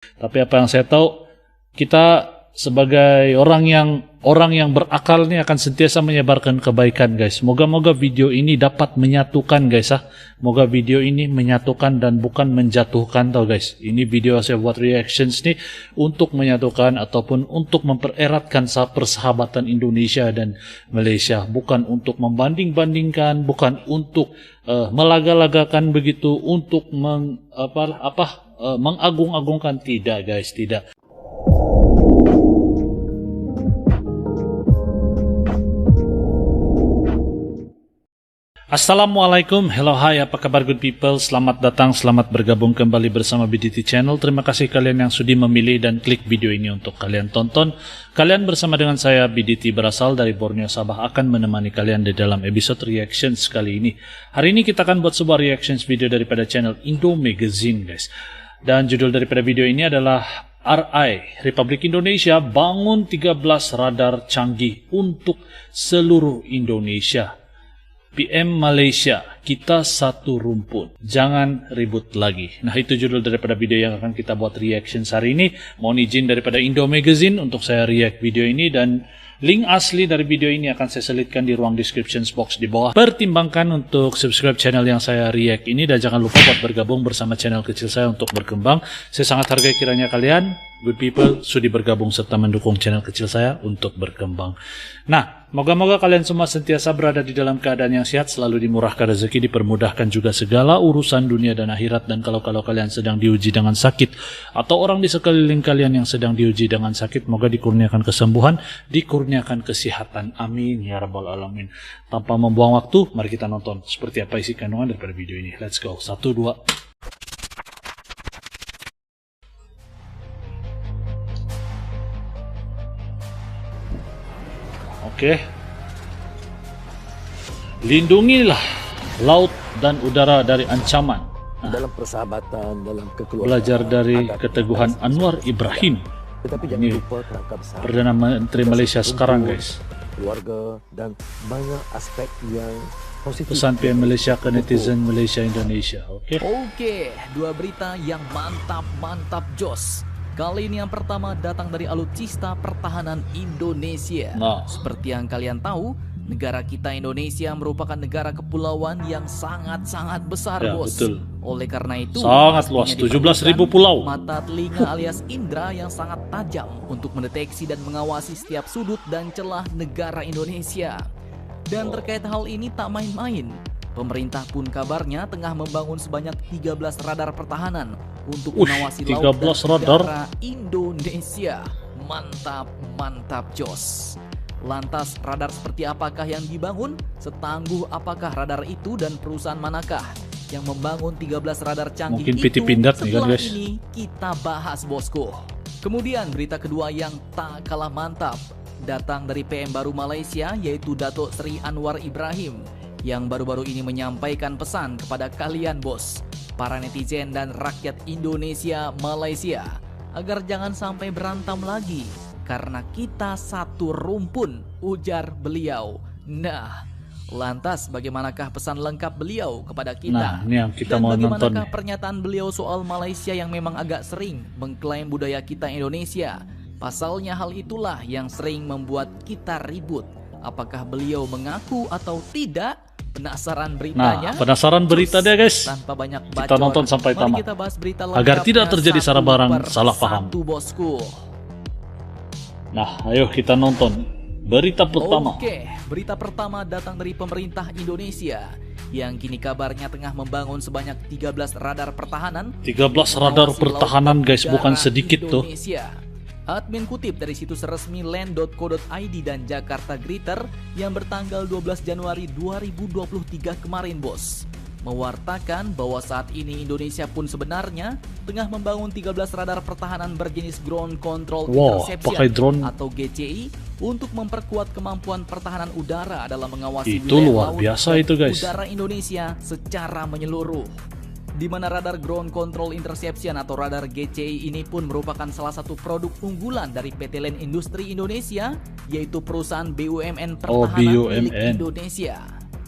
Tapi apa yang saya tahu, kita sebagai orang yang berakal ini akan sentiasa menyebarkan kebaikan, guys. Moga-moga video ini dapat menyatukan, guys. Moga video ini menyatukan dan bukan menjatuhkan, tau guys. Ini video saya buat reactions nih untuk menyatukan ataupun untuk mempereratkan persahabatan Indonesia dan Malaysia, bukan untuk membanding-bandingkan, bukan untuk melaga-lagakan begitu, untuk mengagung-agungkan. Tidak, guys, tidak. Assalamualaikum, hello, hai, apa kabar good people? Selamat datang, selamat bergabung kembali bersama BDT Channel. Terima kasih kalian yang sudi memilih dan klik video ini untuk kalian tonton. Kalian bersama dengan saya, BDT berasal dari Borneo, Sabah, akan menemani kalian di dalam episode reactions kali ini. Hari ini kita akan buat sebuah reactions video daripada channel Indo Magazine, guys. Dan judul daripada video ini adalah RI, Republik Indonesia bangun 13 radar canggih untuk seluruh Indonesia. PM Malaysia, kita satu rumpun, jangan ribut lagi. Nah, itu judul daripada video yang akan kita buat reaction hari ini. Mohon izin daripada Indo Magazine untuk saya react video ini, dan link asli dari video ini akan saya selitkan di ruang description box di bawah. Pertimbangkan untuk subscribe channel yang saya react ini, dan jangan lupa buat bergabung bersama channel kecil saya untuk berkembang. Saya sangat hargai kiranya kalian, good people, sudi bergabung serta mendukung channel kecil saya untuk berkembang. Nah, moga-moga kalian semua sentiasa berada di dalam keadaan yang sehat, selalu dimurahkan rezeki, dipermudahkan juga segala urusan dunia dan akhirat. Dan kalau kalian sedang diuji dengan sakit, atau orang di sekeliling kalian yang sedang diuji dengan sakit, moga dikurniakan kesembuhan, dikurniakan kesehatan. Amin ya rabbal alamin. Tanpa membuang waktu, mari kita nonton seperti apa isi kandungan daripada video ini. Let's go. 1, 2. Oke. Lindungilah laut dan udara dari ancaman. Dalam persahabatan, dalam kekeluargaan. Belajar dari keteguhan Anwar Ibrahim. Tetapi Ini jangan lupa kerangka besar Perdana Menteri Malaysia sekarang, guys. Keluarga dan banyak aspek yang positif. Pesan PM Malaysia ke netizen Malaysia Indonesia. Oke. Oke, dua berita yang mantap jos. Kali ini yang pertama datang dari Alutsista Pertahanan Indonesia. Nah, seperti yang kalian tahu, negara kita Indonesia merupakan negara kepulauan yang sangat-sangat besar, ya, bos. betul. Oleh karena itu, Sangat luas, 17.000 pulau. mata, telinga alias indera yang sangat tajam untuk mendeteksi dan mengawasi setiap sudut dan celah negara Indonesia. Dan terkait hal ini tak main-main. Pemerintah pun kabarnya tengah membangun sebanyak 13 radar pertahanan untuk mengawasi laut dan udara Indonesia. Mantap jos. Lantas radar seperti apakah yang dibangun? Setangguh apakah radar itu, dan perusahaan manakah yang membangun 13 radar canggih Mungkin itu? PT Pindad nih kan, Setelah guys. ini kita bahas, bosku. Kemudian berita kedua yang tak kalah mantap datang dari PM baru Malaysia, yaitu Datuk Seri Anwar Ibrahim, yang baru-baru ini menyampaikan pesan kepada kalian, bos, para netizen dan rakyat Indonesia Malaysia, agar jangan sampai berantem lagi karena kita satu rumpun, ujar beliau. Nah, lantas bagaimanakah pesan lengkap beliau kepada kita? Nah, ini yang kita Dan mau nonton bagaimanakah nih. pernyataan beliau soal Malaysia yang memang agak sering mengklaim budaya kita Indonesia? Pasalnya hal itulah yang sering membuat kita ribut. Apakah beliau mengaku atau tidak? Penasaran beritanya? Nah, penasaran berita deh, guys. Tanpa banyak Kita bacot, nonton sampai mari tamat kita bahas berita agar lengkapnya tidak terjadi salah barang, per salah paham. satu, bosku. Nah, ayo kita nonton berita pertama. Oke, berita pertama datang dari pemerintah Indonesia yang kini kabarnya tengah membangun sebanyak 13 radar pertahanan. 13 radar mengawasi pertahanan, laut guys, udara bukan sedikit tuh. Indonesia. Admin kutip dari situs resmi land.co.id dan Jakarta Greeter yang bertanggal 12 Januari 2023 kemarin, bos, mewartakan bahwa saat ini Indonesia pun sebenarnya tengah membangun 13 radar pertahanan berjenis Ground Control Interception pakai drone. atau GCI untuk memperkuat kemampuan pertahanan udara dalam mengawasi Itu wilayah luar laut biasa dan itu, guys. udara Indonesia secara menyeluruh. Di mana radar Ground Control Interception atau radar GCI ini pun merupakan salah satu produk unggulan dari PT Land Industri Indonesia, yaitu perusahaan BUMN pertahanan milik Indonesia.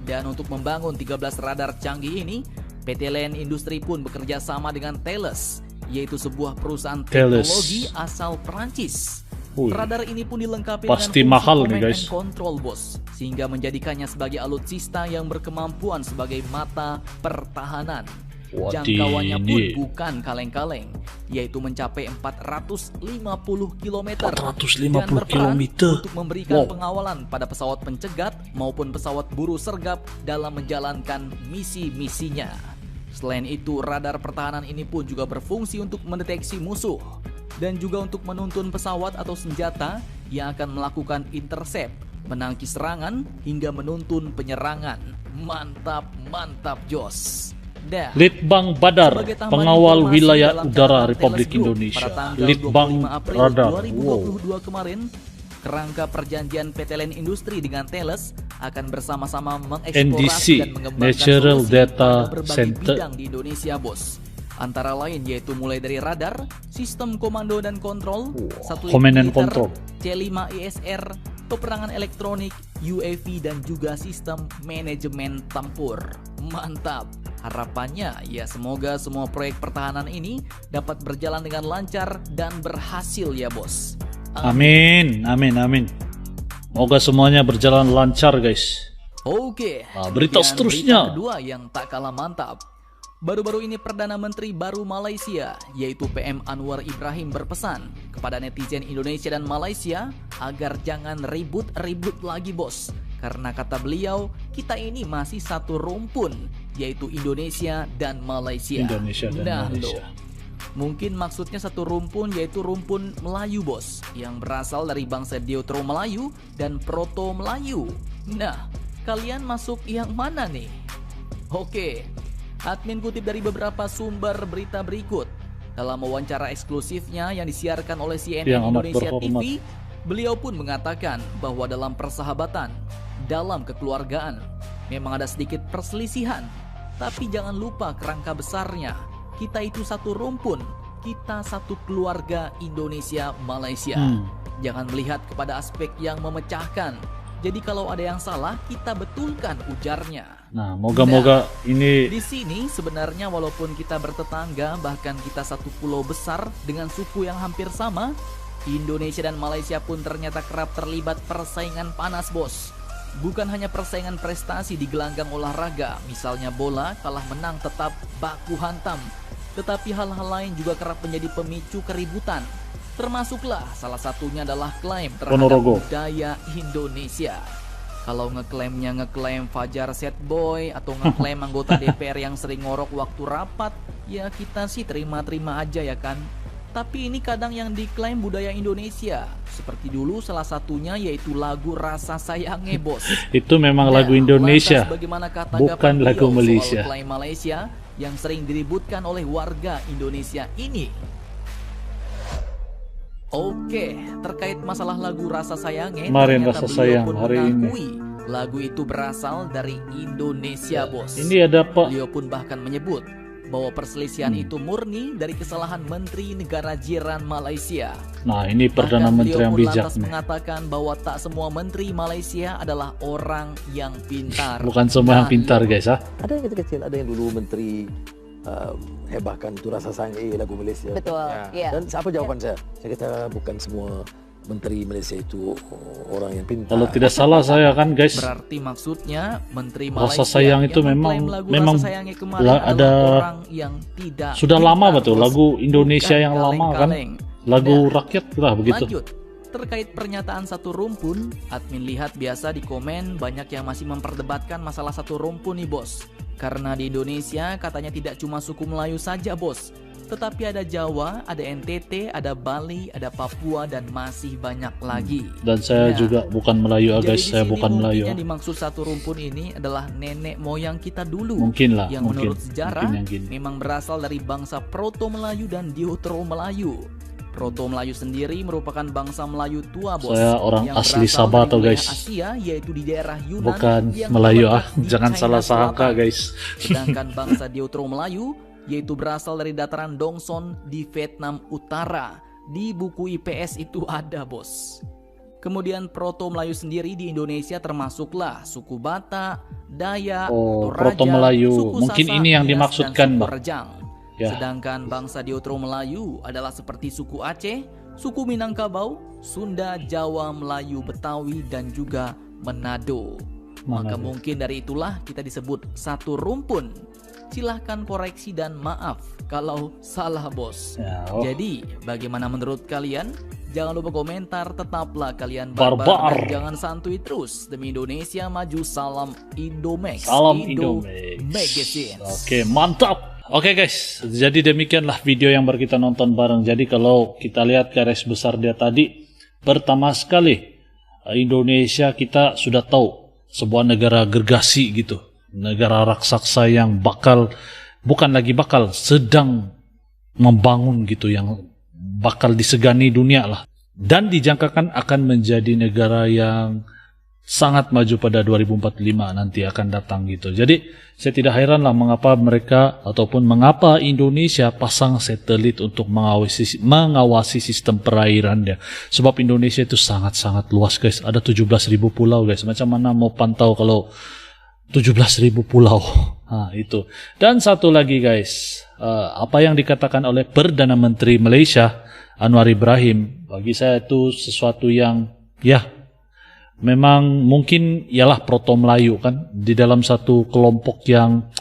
Dan untuk membangun 13 radar canggih ini, PT Land Industri pun bekerja sama dengan Thales yaitu sebuah perusahaan Thales. teknologi asal Prancis. Wih. Radar ini pun dilengkapi Pasti dengan fungsi mahal nih, command guys. and control, bos, sehingga menjadikannya sebagai alutsista yang berkemampuan sebagai mata pertahanan. Wah, Jangkauannya pun ini. bukan kaleng-kaleng, yaitu mencapai 450 km 450 dan berperan kilometer. untuk memberikan Wow. pengawalan pada pesawat pencegat maupun pesawat buru sergap dalam menjalankan misi-misinya. Selain itu, radar pertahanan ini pun juga berfungsi untuk mendeteksi musuh dan juga untuk menuntun pesawat atau senjata yang akan melakukan intercept, menangkis serangan hingga menuntun penyerangan. Mantap, mantap, Jos. Dah. Litbang Badar, Sebagai tambahan pengawal informasi wilayah dalam udara catatan Republik Thales Group, Indonesia. pada tanggal Litbang 25 April Radar. Wow. 2022 kemarin, kerangka perjanjian PT LAN Industri dengan Thales akan bersama-sama NDC, mengeksplorasi dan mengembangkan Natural solusi Data pada berbagai Center. bidang di Indonesia, bos. Antara lain yaitu mulai dari radar, sistem komando dan kontrol, satelit Command and militer, control. C5 ISR, peperangan elektronik, UAV dan juga sistem manajemen tempur. Mantap. Harapannya ya semoga semua proyek pertahanan ini dapat berjalan dengan lancar dan berhasil ya, bos. Amin, amin, amin. Moga semuanya berjalan lancar, guys. Oke. Nah, berita kemudian seterusnya. berita kedua yang tak kalah mantap. Baru-baru ini Perdana Menteri baru Malaysia, yaitu PM Anwar Ibrahim berpesan kepada netizen Indonesia dan Malaysia agar jangan ribut-ribut lagi, bos. Karena kata beliau, kita ini masih satu rumpun, yaitu Indonesia dan Malaysia. Indonesia dan Malaysia. Mungkin maksudnya satu rumpun yaitu rumpun Melayu, bos, yang berasal dari bangsa Deutero Melayu dan Proto Melayu. Nah, kalian masuk yang mana nih? Oke, admin kutip dari beberapa sumber berita berikut. Dalam wawancara eksklusifnya yang disiarkan oleh CNN Yang amat Indonesia berhormat. TV, beliau pun mengatakan bahwa dalam persahabatan, dalam kekeluargaan, memang ada sedikit perselisihan. Tapi jangan lupa kerangka besarnya. Kita itu satu rumpun, kita satu keluarga Indonesia-Malaysia. Jangan melihat kepada aspek yang memecahkan. Jadi kalau ada yang salah, kita betulkan, ujarnya. Nah, moga-moga ini Di sini sebenarnya walaupun kita bertetangga, bahkan kita satu pulau besar dengan suku yang hampir sama, Indonesia dan Malaysia pun ternyata kerap terlibat persaingan panas, bos. Bukan hanya persaingan prestasi di gelanggang olahraga, misalnya bola kalah menang tetap baku hantam, tetapi hal-hal lain juga kerap menjadi pemicu keributan. Termasuklah salah satunya adalah klaim terhadap Ponorogo. budaya Indonesia. Kalau ngeklaim Fajar Set Boy atau ngeklaim anggota DPR yang sering ngorok waktu rapat, ya kita sih terima-terima aja ya kan. Tapi ini kadang yang diklaim budaya Indonesia. Seperti dulu salah satunya yaitu lagu Rasa Sayange, bos. itu memang lagu Nah, Indonesia, lantas bagaimanakah bukan tanggapan lagu beliau Malaysia. soal klaim Malaysia yang sering diributkan oleh warga Indonesia ini? Oke, terkait masalah lagu Rasa Sayange, Kemarin ternyata Rasa beliau Sayang, pun hari ini. mengakui lagu itu berasal dari Indonesia, bos. Ini ada Pak. Beliau pun bahkan menyebut bahwa perselisihan itu murni dari kesalahan Menteri Negara Jiran Malaysia. Nah, ini Perdana Bahkan Menteri beliau yang pun bijak lantas nih. mengatakan bahwa tak semua menteri Malaysia adalah orang yang pintar. Bukan semua yang Nah, pintar, guys, ah. Ada yang kecil-kecil, ada yang dulu menteri hebahkan itu Rasa Sayang lagu Malaysia. Betul, ya. Dan apa jawaban saya? Saya kata bukan semua menteri Malaysia itu orang yang pintar. Kalau tidak salah saya kan, guys, Berarti maksudnya Menteri Rasa Malaysia Sayang itu yang memang- mengklaim lagu memang Rasa Sayangnya kemarin ada- adalah orang yang tidak sudah pintar, lama betul bos. lagu Indonesia Bukan yang lama kan, kaleng-kaleng. lagu Nah, rakyat lah begitu. Lanjut, terkait pernyataan satu rumpun, admin lihat biasa di komen banyak yang masih memperdebatkan masalah satu rumpun nih, bos. Karena di Indonesia katanya tidak cuma suku Melayu saja, bos, tetapi ada Jawa, ada NTT, ada Bali, ada Papua, dan masih banyak lagi. Dan saya Nah, juga bukan Melayu, Jadi guys, di saya sini bukan mungkin Melayu. yang dimaksud satu rumpun ini adalah nenek moyang kita dulu. Mungkin lah, Yang mungkin. menurut sejarah Mungkin yang gini. memang berasal dari bangsa Proto Melayu dan Deutero Melayu. Proto Melayu sendiri merupakan bangsa Melayu tua, bos. Saya orang yang asli berasal Sabah dari tuh, wilayah guys. Asia, yaitu di daerah Yunan Bukan yang Melayu, terletak di jangan China salah sangka, Selatan. guys. Sedangkan bangsa Deutero Melayu yaitu berasal dari dataran Dongson di Vietnam Utara. Di buku IPS itu ada, bos. Kemudian Proto Melayu sendiri di Indonesia termasuklah suku Batak, Dayak, Oh, Toraja, Proto Melayu. suku Mungkin Sasak, ini yang Nias, dimaksudkan, dan suku Mbak. Rejang. Ya. Sedangkan bangsa Diotro Melayu adalah seperti suku Aceh, suku Minangkabau, Sunda, Jawa, Melayu, Betawi, dan juga Manado. Maka mungkin dari itulah kita disebut satu rumpun. Silahkan koreksi dan maaf kalau salah bos. Ya, Jadi bagaimana menurut kalian? Jangan lupa komentar, tetaplah kalian Barbar. dan jangan santuy terus. Demi Indonesia maju, salam Indomax. Salam Indo Indomax. Magazine. Oke, mantap. Oke guys, jadi demikianlah video yang baru kita nonton bareng. Jadi kalau kita lihat garis besar dia tadi, pertama sekali Indonesia kita sudah tahu sebuah negara gergasi gitu, negara raksasa yang bukan lagi bakal, sedang membangun gitu, yang bakal disegani dunia lah, dan dijangkakan akan menjadi negara yang sangat maju pada 2045 nanti akan datang gitu. Jadi saya tidak heran lah mengapa mereka ataupun mengapa Indonesia pasang satelit untuk mengawasi sistem perairan dia. Sebab Indonesia itu sangat-sanat luas guys. Ada 17.000 pulau guys. Macam mana mau pantau kalau 17.000 pulau? Nah, itu. Dan satu lagi guys, apa yang dikatakan oleh Perdana Menteri Malaysia Anwar Ibrahim, bagi saya itu sesuatu yang ya memang mungkin ialah proto Melayu kan, di dalam satu kelompok yang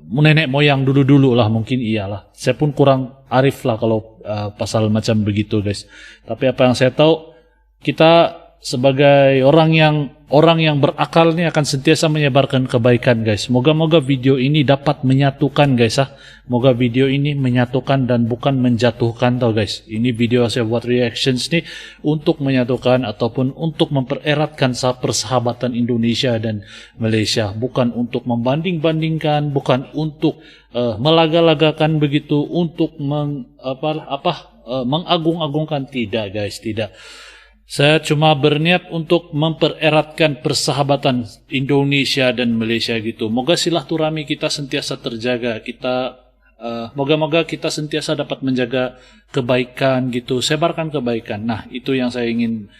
nenek moyang dulu-dulu lah, mungkin iyalah. Saya pun kurang arif lah kalau pasal macam begitu guys. Tapi apa yang saya tahu, kita sebagai orang yang berakal ini akan sentiasa menyebarkan kebaikan guys. Moga-moga video ini dapat menyatukan guys. Moga video ini menyatukan dan bukan menjatuhkan tau guys. Ini video saya buat reactions nih untuk menyatukan ataupun untuk mempereratkan persahabatan Indonesia dan Malaysia, bukan untuk membanding-bandingkan, bukan untuk melaga-lagakan begitu, untuk mengagung-agungkan, tidak guys, tidak. Saya cuma berniat untuk mempereratkan persahabatan Indonesia dan Malaysia gitu. Moga silaturahmi kita sentiasa terjaga. Moga-moga kita sentiasa dapat menjaga kebaikan gitu, sebarkan kebaikan. Nah, itu yang saya ingin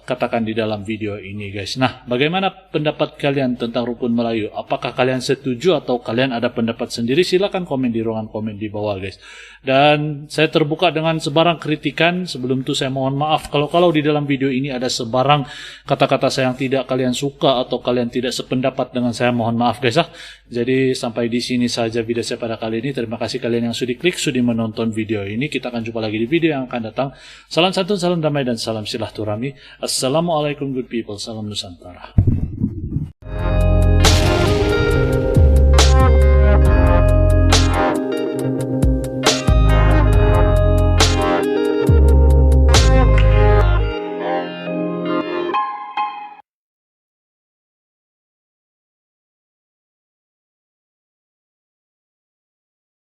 katakan di dalam video ini guys. Nah, bagaimana pendapat kalian tentang rukun Melayu? Apakah kalian setuju atau kalian ada pendapat sendiri? Silakan komen di ruangan komen di bawah guys. Dan saya terbuka dengan sebarang kritikan. Sebelum itu saya mohon maaf kalau di dalam video ini ada sebarang kata-kata saya yang tidak kalian suka atau kalian tidak sependapat dengan saya, mohon maaf guys. Jadi sampai di sini saja video saya pada kali ini. Terima kasih kalian yang sudah klik, sudah menonton video ini. Kita akan jumpa lagi di video yang akan datang. Salam santun, salam damai, dan salam silaturahmi. Assalamualaikum good people, salam Nusantara.